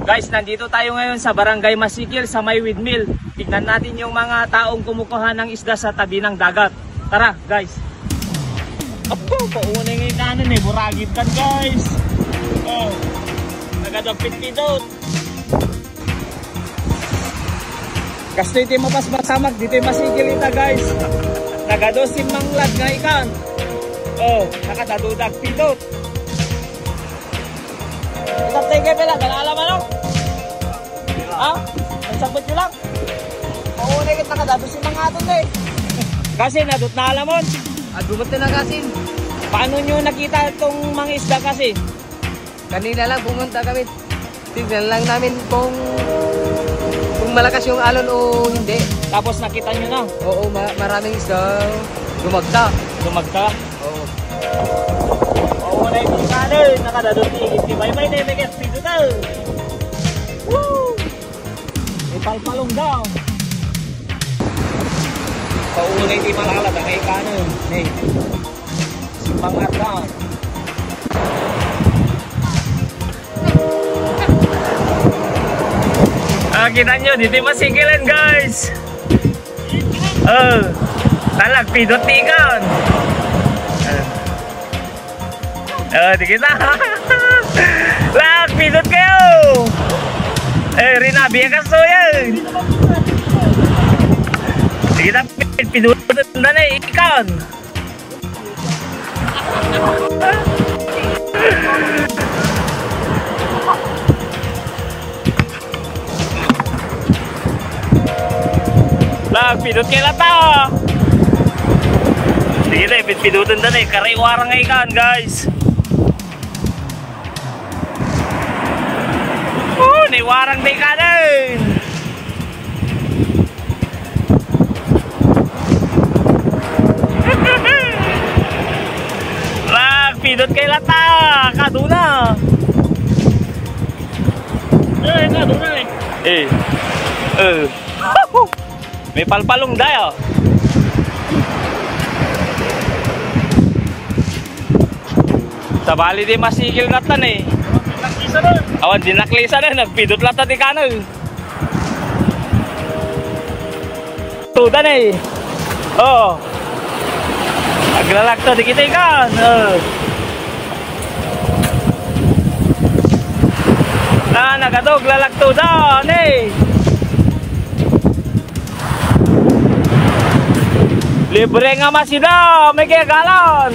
Guys, nandito tayo ngayon sa Barangay Masikil sa may windmill. Tignan natin yung mga taong kumukuha ng isda sa tabi ng dagat. Tara, guys. Apo, paunay ng kanan eh. Buragit kan, guys. Oh, nagadapit-pidot. Kasto ito yung mapasmasamak. Dito yung Masikil ita, guys. Nagadosin manglad nga ikan. Oh, nakadadudag-pidot. Tatay kayo pala, kalalaman no? Ha? Ang sabot nyo lang? Maunay kita nakadado si mga aton eh. Kasi nadot na alamon. Adumot na nagasin. Paano nyo nakita itong mga isda kasi? Kanina lang pumunta kami. Tignan lang namin kung malakas yung alon o hindi. Tapos nakita nyo na? Oo, maraming isda. Dumagta. Dumagta? Oo. Maunay itong kanin. Nakadadot tigit. May nemeget dito na. Woo! May palpalong daw. Paunay di malalat ang kanin. Hey. Sipangat daw. Kita nyo, dito yung Masikilan, guys. Talag, pidot tikan. Di kita. Lag, pidot kayo. Rinabi ang kaso yan. Di kita, pidot na na ikan. Lag, pidot kayo lata. Di kita, pidutan na na karaywarang nga ikan, guys. Warang di kanin. Lag, pidot kay lata. Kaduna. Kaduna eh. May palpalong dayo. Sa bali di Masikil natan eh. Awan dinaklisa na, nagpidot lang tati kanan. Tudan eh. Oo. Naglalagto di kita ikan. Nagadog lalagto dan eh. Libre nga masida, may kaya galon.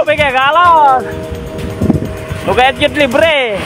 May kaya galon. Lugayat yun libre.